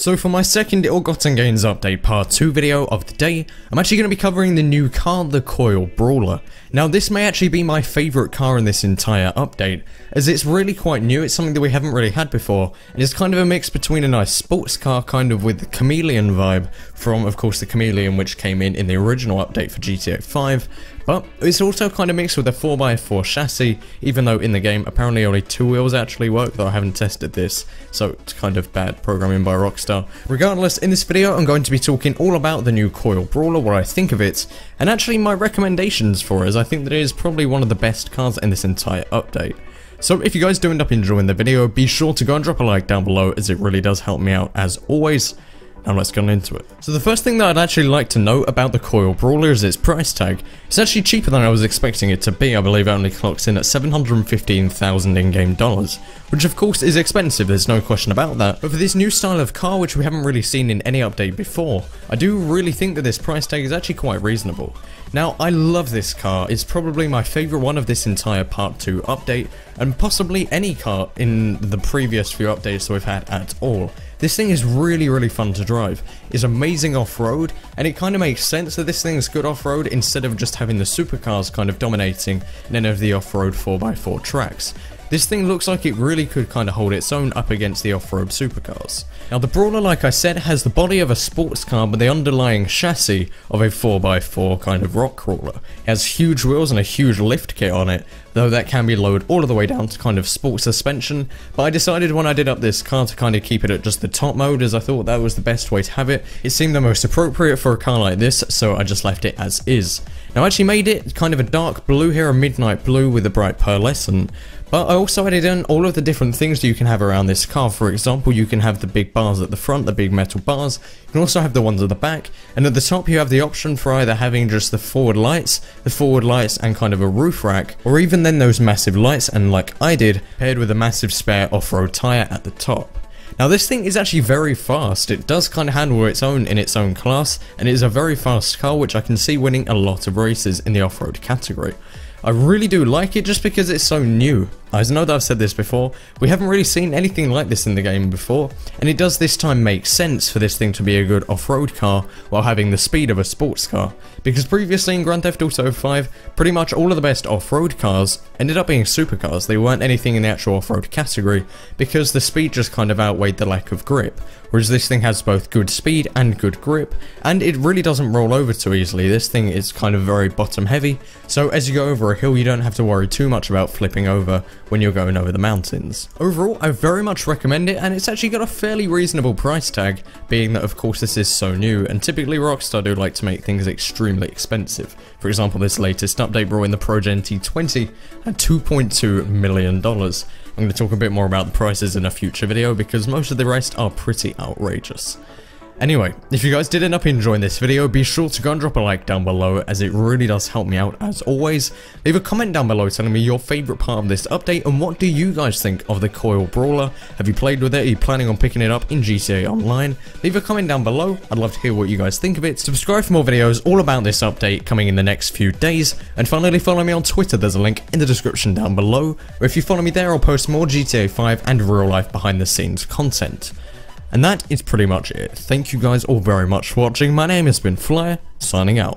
So for my second Ill-Gotten Gains update part 2 video of the day, I'm actually going to be covering the new car, the Coil Brawler. Now this may actually be my favourite car in this entire update, as it's really quite new, it's something that we haven't really had before, and it's kind of a mix between a nice sports car kind of with the chameleon vibe from of course the chameleon which came in the original update for GTA 5, but it's also kind of mixed with a 4x4 chassis, even though in the game apparently only 2 wheels actually work, though I haven't tested this, so it's kind of bad programming by Rockstar. Regardless, in this video I'm going to be talking all about the new Coil Brawler, what I think of it, and actually my recommendations for it, as I think that it is probably one of the best cars in this entire update. So if you guys do end up enjoying the video, be sure to go and drop a like down below, as it really does help me out as always. Now let's get into it. So the first thing that I'd actually like to note about the Coil Brawler is its price tag. It's actually cheaper than I was expecting it to be. I believe it only clocks in at 715,000 in-game dollars, which of course is expensive, there's no question about that. But for this new style of car, which we haven't really seen in any update before, I do really think that this price tag is actually quite reasonable. Now, I love this car, it's probably my favourite one of this entire part 2 update, and possibly any car in the previous few updates that we've had at all. This thing is really fun to drive, it's amazing off-road, and it kind of makes sense that this thing is good off-road instead of just having the supercars kind of dominating in any of the off-road 4x4 tracks. This thing looks like it really could kind of hold its own up against the off-road supercars. Now the Brawler, like I said, has the body of a sports car but the underlying chassis of a 4x4 kind of rock crawler. It has huge wheels and a huge lift kit on it, though that can be lowered all the way down to kind of sports suspension, but I decided when I did up this car to kind of keep it at just the top mode, as I thought that was the best way to have it. It seemed the most appropriate for a car like this, so I just left it as is. Now I actually made it kind of a dark blue here, a midnight blue with a bright pearlescent. But I also added in all of the different things that you can have around this car. For example, you can have the big bars at the front, the big metal bars. You can also have the ones at the back. And at the top you have the option for either having just the forward lights and kind of a roof rack, or even then those massive lights, and like I did, paired with a massive spare off-road tyre at the top. Now this thing is actually very fast, it does kind of handle its own in its own class, and it is a very fast car which I can see winning a lot of races in the off-road category. I really do like it just because it's so new. I know that I've said this before, we haven't really seen anything like this in the game before, and it does this time make sense for this thing to be a good off-road car while having the speed of a sports car, because previously in Grand Theft Auto 5, pretty much all of the best off-road cars ended up being supercars. They weren't anything in the actual off-road category, because the speed just kind of outweighed the lack of grip, whereas this thing has both good speed and good grip, and it really doesn't roll over too easily. This thing is kind of very bottom heavy, so as you go over a hill you don't have to worry too much about flipping over when you're going over the mountains. Overall, I very much recommend it, and it's actually got a fairly reasonable price tag, being that of course this is so new, and typically Rockstar do like to make things extremely expensive. For example, this latest update brought in the ProGen T20 at $2.2 million. I'm going to talk a bit more about the prices in a future video, because most of the rest are pretty outrageous. Anyway, if you guys did end up enjoying this video, be sure to go and drop a like down below, as it really does help me out as always. Leave a comment down below telling me your favourite part of this update, and what do you guys think of the Coil Brawler? Have you played with it? Are you planning on picking it up in GTA Online? Leave a comment down below, I'd love to hear what you guys think of it. Subscribe for more videos all about this update coming in the next few days, and finally follow me on Twitter, there's a link in the description down below, or if you follow me there I'll post more GTA 5 and real life behind the scenes content. And that is pretty much it. Thank you guys all very much for watching. My name has been Flyer, signing out.